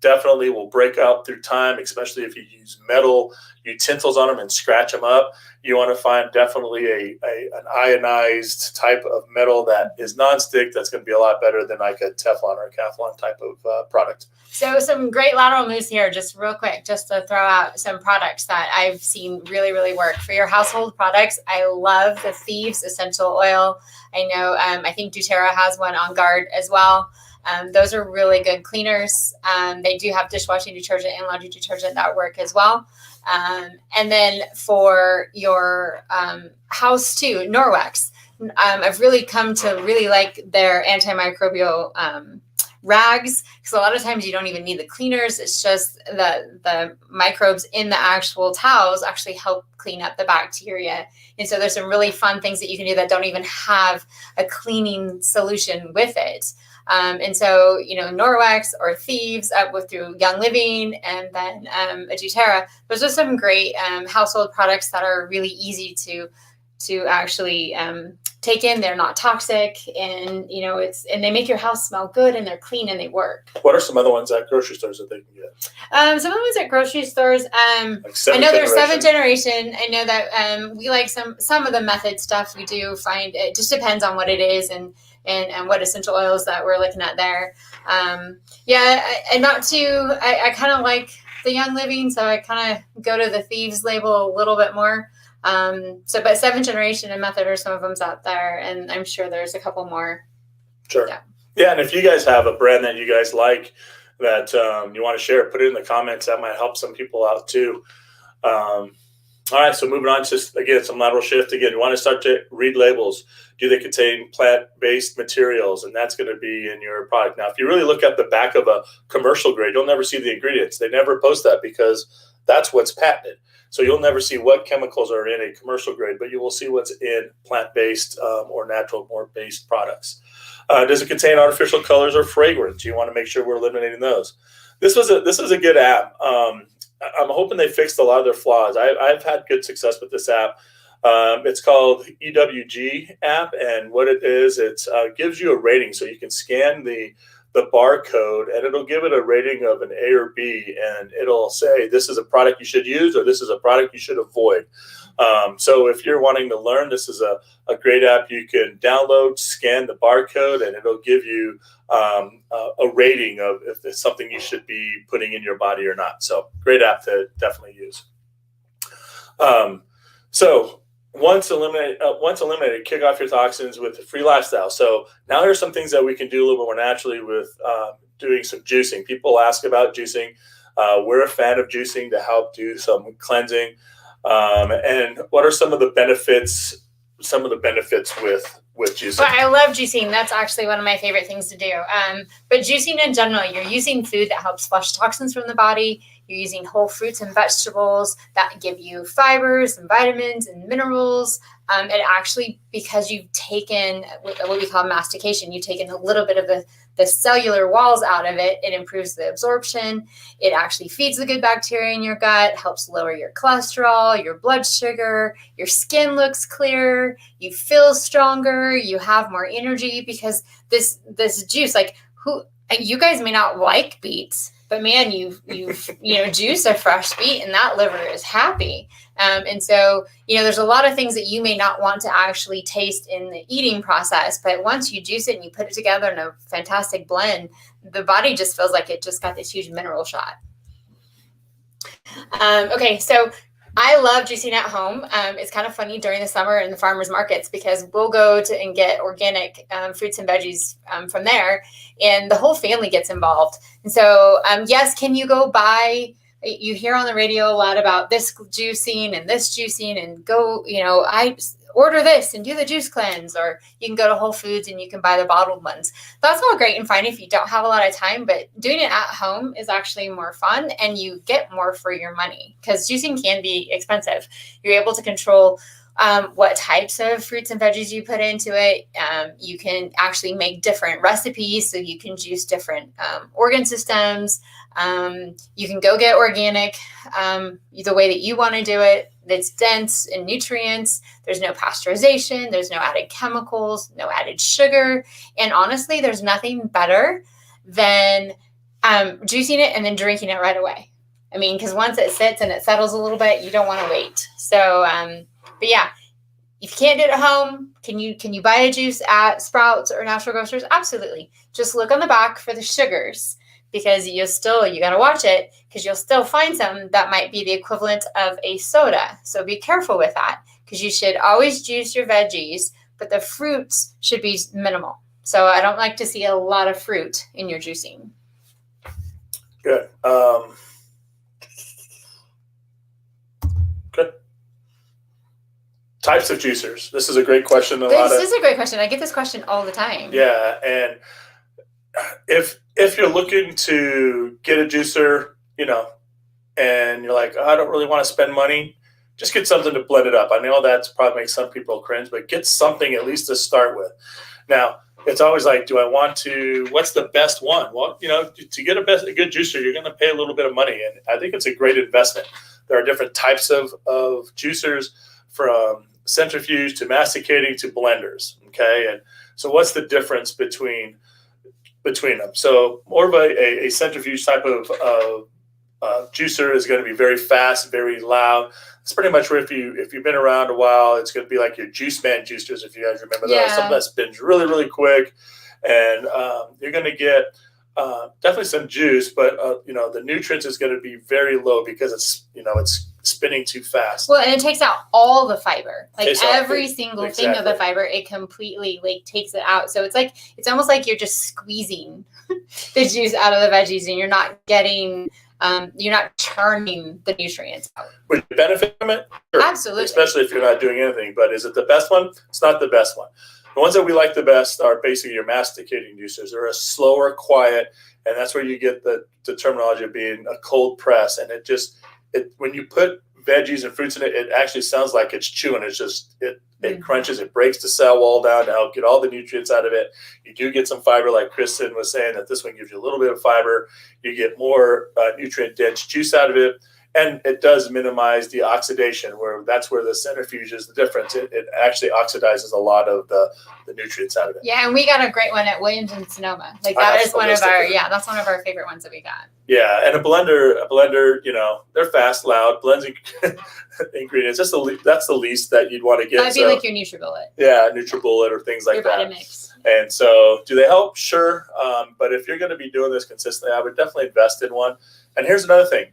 definitely will break out through time, especially if you use metal utensils on them and scratch them up. You want to find definitely an ionized type of metal that is nonstick. That's going to be a lot better than like a Teflon or a Kevlar type of product. So some great lateral moves here, just real quick, just to throw out some products that I've seen really, really work. For your household products, I love the Thieves Essential Oil. I know, I think doTERRA has one on guard as well. Those are really good cleaners. They do have dishwashing detergent and laundry detergent that work as well. And then for your house too, Norwex. I've really come to really like their antimicrobial rags, because a lot of times you don't even need the cleaners. It's just the microbes in the actual towels actually help clean up the bacteria. And so there's some really fun things that you can do that don't even have a cleaning solution with it. And so, Norwex or Thieves through Young Living, and then a doTERRA. Those are some great household products that are really easy to actually take in. They're not toxic, and and they make your house smell good, and they're clean and they work. What are some other ones at grocery stores that they can get? Some of the ones at grocery stores. I know there's 7th generation. I know that we like some of the method stuff. We do find it just depends on what it is and what essential oils that we're looking at there. And not too. I kind of like the Young Living, so I kind of go to the Thieves label a little bit more. But 7th generation and method are some of them out there, and I'm sure there's a couple more. Sure. Yeah. And if you guys have a brand that you guys like that you want to share, put it in the comments. That might help some people out too. All right, so moving on to, again, some lateral shift. Again, you want to start to read labels. Do they contain plant-based materials? And that's going to be in your product. Now, if you really look at the back of a commercial grade, you'll never see the ingredients. They never post that because that's what's patented. So you'll never see what chemicals are in a commercial grade, but you will see what's in plant-based or natural-based products. Does it contain artificial colors or fragrance? You want to make sure we're eliminating those. This was a good app. I'm hoping they fixed a lot of their flaws. I've had good success with this app. It's called Ewg App, and what it is, it gives you a rating, so you can scan the barcode, and it'll give it a rating of an A or B, and it'll say this is a product you should use or this is a product you should avoid. So if you're wanting to learn, this is a great app you can download, scan the barcode, and it'll give you a rating of if it's something you should be putting in your body or not. So great app to definitely use. So once eliminated, kick off your toxins with a free lifestyle. So now here's some things that we can do a little bit more naturally with doing some juicing. People ask about juicing. We're a fan of juicing to help do some cleansing. And what are some of the benefits? Some of the benefits with juicing. Well, I love juicing. That's actually one of my favorite things to do. But juicing in general, you're using food that helps flush toxins from the body. You're using whole fruits and vegetables that give you fibers and vitamins and minerals. And actually, because you've taken what we call mastication, you've taken a little bit of the cellular walls out of it, it improves the absorption. It actually feeds the good bacteria in your gut, helps lower your cholesterol, your blood sugar, your skin looks clearer, you feel stronger, you have more energy, because this juice, you guys may not like beets, but man, you juice a fresh beet and that liver is happy. And so, there's a lot of things that you may not want to actually taste in the eating process, but once you juice it and you put it together in a fantastic blend, the body just feels like it just got this huge mineral shot. Okay, so I love juicing at home. It's kind of funny during the summer in the farmers markets, because we'll go to and get organic fruits and veggies from there, and the whole family gets involved. And so, yes, can you go buy? You hear on the radio a lot about this juicing and go, I order this and do the juice cleanse, or you can go to Whole Foods and you can buy the bottled ones. That's all great and fine if you don't have a lot of time, but doing it at home is actually more fun and you get more for your money, because juicing can be expensive. You're able to control what types of fruits and veggies you put into it. You can actually make different recipes, so you can juice different organ systems. You can go get organic the way that you want to do it. It's dense in nutrients. There's no pasteurization. There's no added chemicals, no added sugar. And honestly, there's nothing better than juicing it and then drinking it right away. I mean, because once it sits and it settles a little bit, you don't want to wait. So, but yeah, if you can't do it at home, can you buy a juice at Sprouts or Natural Grocers? Absolutely. Just look on the back for the sugars, because you got to watch it, because you'll still find some that might be the equivalent of a soda. So be careful with that, because you should always juice your veggies, but the fruits should be minimal. So I don't like to see a lot of fruit in your juicing. Good. Good. Types of juicers. This is a great question. This is a great question. I get this question all the time. Yeah, and if you're looking to get a juicer, and you're like, oh, I don't really want to spend money, just get something to blend it up. I know that's probably makes some people cringe, but get something at least to start with. Now, it's always like, what's the best one? Well, to get a good juicer, you're going to pay a little bit of money, and I think it's a great investment. There are different types of juicers, from centrifuge to masticating to blenders. Okay, and so what's the difference between them? So more of a centrifuge type of juicer is going to be very fast, very loud. It's pretty much where if you've been around a while, it's going to be like your Juice Man juicers, if you guys remember those. Yeah. Something that spins really, really quick, and you're going to get definitely some juice, but the nutrients is going to be very low, because it's spinning too fast. Well, and it takes out all the fiber, like every single exactly. thing of the fiber. It completely takes it out. So it's almost like you're just squeezing the juice out of the veggies, and you're not getting, you're not churning the nutrients out. Would you benefit from it? Sure. Absolutely. Especially if you're not doing anything. But is it the best one? It's not the best one. The ones that we like the best are basically your masticating juicers. They're a slower, quiet, and that's where you get the terminology of being a cold press. And when you put veggies and fruits in it, it actually sounds like it's chewing. It crunches, it breaks the cell wall down to help get all the nutrients out of it. You do get some fiber, like Kristen was saying, that this one gives you a little bit of fiber. You get more nutrient-dense juice out of it. And it does minimize the oxidation, that's where the centrifuge is the difference. It actually oxidizes a lot of the nutrients out of it. Yeah, and we got a great one at Williams and Sonoma. That's one of our favorite ones that we got. Yeah, and a blender, they're fast, loud, blends ingredients. That's the least that you'd want to get. That'd be like your NutriBullet. Yeah, NutriBullet or things like that. Vitamix. And so, do they help? Sure, but if you're going to be doing this consistently, I would definitely invest in one. And here's another thing,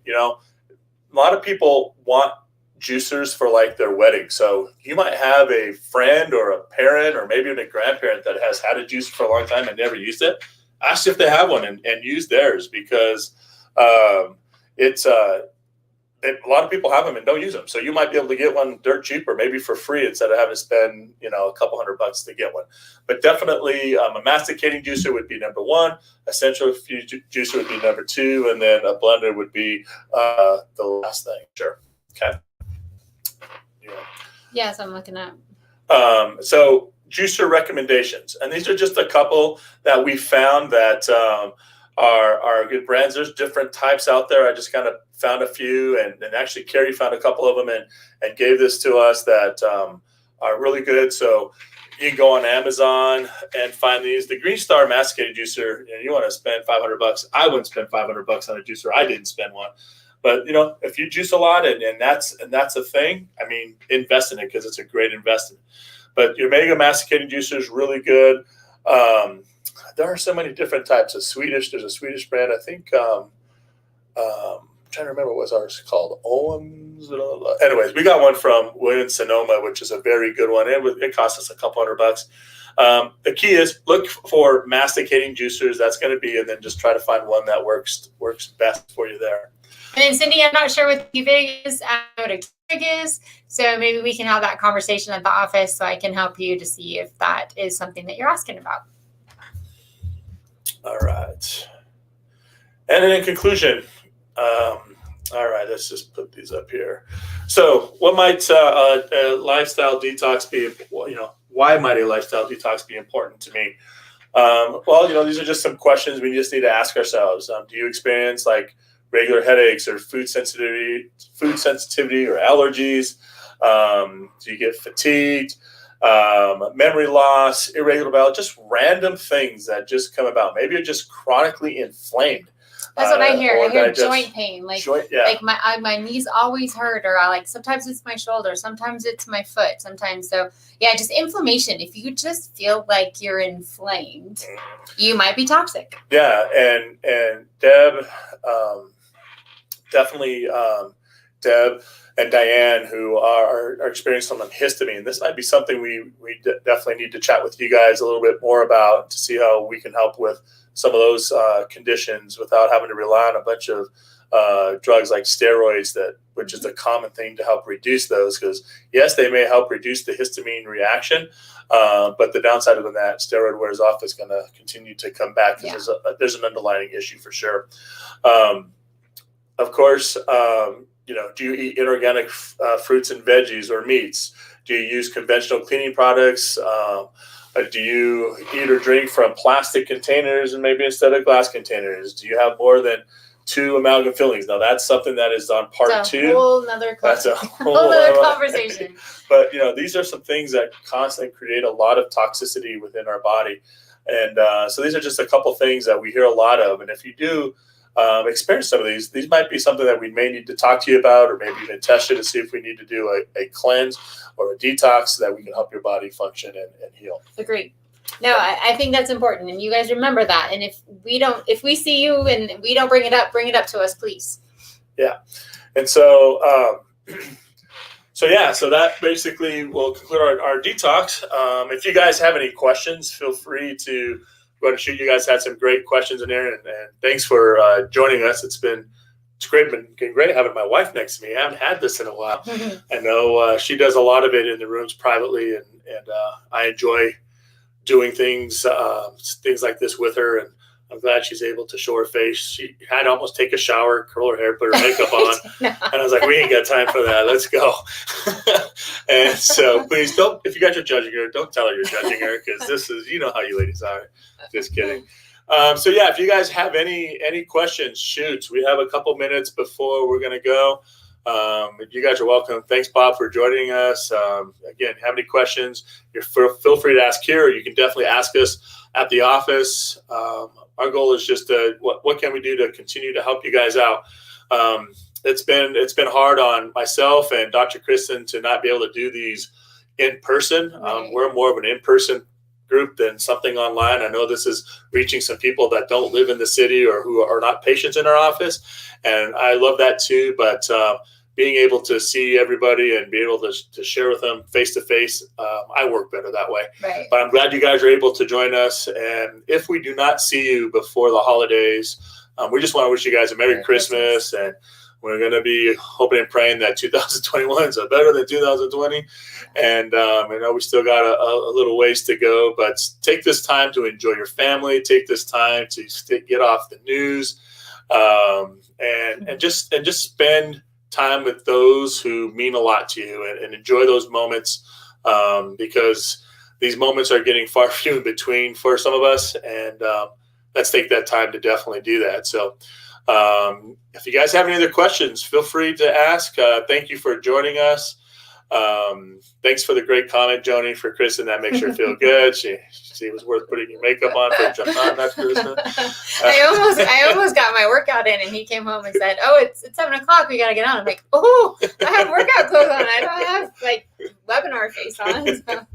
a lot of people want juicers for like their wedding. So you might have a friend or a parent or maybe even a grandparent that has had a juicer for a long time and never used it. Ask if they have one and use theirs, because a lot of people have them and don't use them. So you might be able to get one dirt cheap or maybe for free instead of having to spend, a couple $100 to get one. But definitely a masticating juicer would be number one. A centrifuge juicer would be number two. And then a blender would be the last thing. Sure. Okay. Yeah. Yes, I'm looking up. So juicer recommendations. And these are just a couple that we found that are good brands. There's different types out there. I just kind of found a few, and actually Carrie found a couple of them and gave this to us that are really good. So you can go on Amazon and find these. The Green Star masticated juicer, you want to spend $500. I wouldn't spend $500 on a juicer. I didn't spend one. But if you juice a lot and that's a thing, invest in it, because it's a great investment. But your Mega masticating juicer is really good. There are so many different types of Swedish. There's a Swedish brand. I think I'm trying to remember what was ours called. Owens. Anyways, we got one from Williams Sonoma, which is a very good one. It cost us a couple $100. The key is look for masticating juicers. That's going to be, and then just try to find one that works best for you there. And then Cindy, I'm not sure what Ewg is. I know what a Ewg is. So maybe we can have that conversation at the office, so I can help you to see if that is something that you're asking about. All right. And then in conclusion, all right, let's just put these up here. So what might a lifestyle detox be, why might a lifestyle detox be important to me? Well, these are just some questions we just need to ask ourselves. Do you experience like regular headaches or food sensitivity or allergies? Do you get fatigued? Memory loss, irregular bowel, just random things that just come about. Maybe you're just chronically inflamed. That's what I hear. I hear digest- joint pain, like yeah. like my knees always hurt, or like sometimes it's my shoulder, sometimes it's my foot, sometimes. So yeah, just inflammation. If you just feel like you're inflamed, you might be toxic. Yeah, and Deb, definitely Deb and Diane, who are experiencing some histamine. This might be something we definitely need to chat with you guys a little bit more about to see how we can help with some of those conditions without having to rely on a bunch of drugs like steroids, which is a common thing to help reduce those. Because yes, they may help reduce the histamine reaction, but the downside of that, steroid wears off, is going to continue to come back because there's an underlying issue for sure. Of course, do you eat inorganic fruits and veggies or meats? Do you use conventional cleaning products? Do you eat or drink from plastic containers and maybe instead of glass containers? Do you have more than 2 amalgam fillings? Now that's something that is on part 2. That's a whole other conversation. But these are some things that constantly create a lot of toxicity within our body, and so these are just a couple things that we hear a lot of. And if you do experience some of these might be something that we may need to talk to you about, or maybe even test you to see if we need to do a cleanse or a detox so that we can help your body function and heal. Agreed. No, I think that's important, and you guys remember that. And if we see you and we don't bring it up to us, please. Yeah, and so so that basically will conclude our detox. If you guys have any questions, feel free to go ahead and shoot. You guys had some great questions in there, and thanks for joining us. It's been great having my wife next to me. I haven't had this in a while. I know she does a lot of it in the rooms privately, and I enjoy doing things like this with her, and I'm glad she's able to show her face. She had to almost take a shower, curl her hair, put her makeup on, and I was like, we ain't got time for that. Let's go. And so please don't, if you guys are judging her, don't tell her you're judging her, because this is, how you ladies are. Just kidding. So yeah, if you guys have any questions, shoot. We have a couple minutes before we're going to go. You guys are welcome. Thanks, Bob, for joining us. Again, have any questions, feel free to ask here, or you can definitely ask us at the office. Our goal is just what can we do to continue to help you guys out. It's been hard on myself and Dr. Kristen to not be able to do these in person. Right. We're more of an in-person group than something online. I know this is reaching some people that don't live in the city or who are not patients in our office, and I love that too. But being able to see everybody and be able to share with them face to face, I work better that way. Right. But I'm glad you guys are able to join us. And if we do not see you before the holidays, we just want to wish you guys a Merry Christmas. And we're going to be hoping and praying that 2021 is better than 2020. And I know we still got a little ways to go, but take this time to enjoy your family. Take this time to get off the news, and just spend time with those who mean a lot to you, and enjoy those moments, because these moments are getting far few in between for some of us. And let's take that time to definitely do that. So if you guys have any other questions, feel free to ask. Thank you for joining us. Thanks for the great comment, Joni, for Kristen. That makes her feel good. She it was worth putting your makeup on for Japan after Christmas. I almost got my workout in, and he came home and said, "Oh, it's 7:00. We gotta get on." I'm like, "Oh, I have workout clothes on. I don't have webinar face on." So.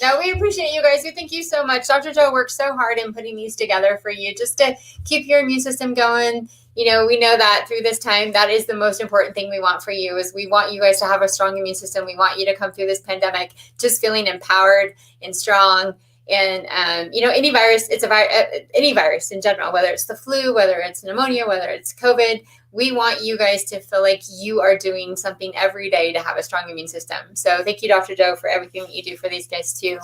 No, we appreciate you guys. We thank you so much. Dr. Joe works so hard in putting these together for you, just to keep your immune system going. We know that through this time, that is the most important thing we want for you, is we want you guys to have a strong immune system. We want you to come through this pandemic just feeling empowered and strong. And, any virus, any virus in general, whether it's the flu, whether it's pneumonia, whether it's COVID, we want you guys to feel like you are doing something every day to have a strong immune system. So thank you, Dr. Joe, for everything that you do for these guys too.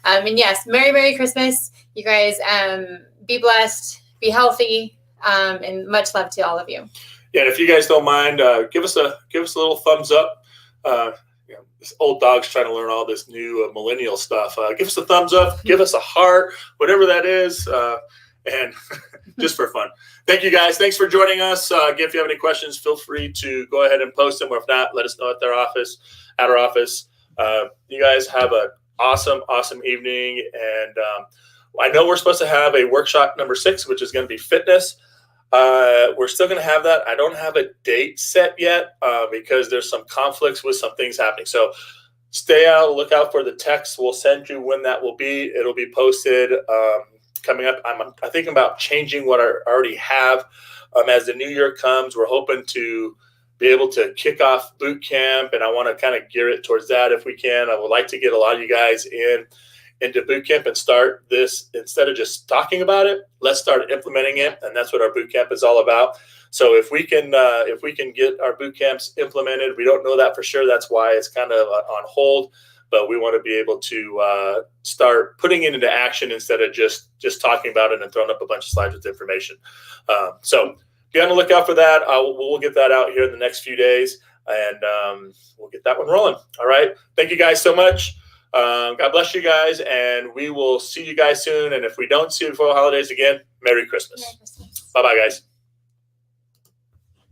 And yes, Merry Christmas. You guys be blessed, be healthy, and much love to all of you. Yeah, and if you guys don't mind, give us a little thumbs up. This old dog's trying to learn all this new millennial stuff. Give us a thumbs up, give us a heart, whatever that is, and just for fun. Thank you, guys. Thanks for joining us. Again, if you have any questions, feel free to go ahead and post them, or if not, let us know at our office. You guys have an awesome evening, and I know we're supposed to have a workshop number 6, which is going to be fitness. We're still going to have that. I don't have a date set yet because there's some conflicts with some things happening. So stay out, look out for the text. We'll send you when that will be. It'll be posted coming up. I'm thinking about changing what I already have. As the new year comes, we're hoping to be able to kick off boot camp, and I want to kind of gear it towards that if we can. I would like to get a lot of you guys into boot camp and start this instead of just talking about it. Let's start implementing it, and that's what our boot camp is all about. So if we can get our boot camps implemented, we don't know that for sure. That's why it's kind of on hold. But we want to be able to start putting it into action instead of just talking about it and throwing up a bunch of slides with information. So be on the lookout for that. We'll get that out here in the next few days, and we'll get that one rolling. All right. Thank you guys so much. God bless you guys, and we will see you guys soon. And if we don't see you before the holidays again, Merry Christmas. Merry Christmas. Bye-bye, guys.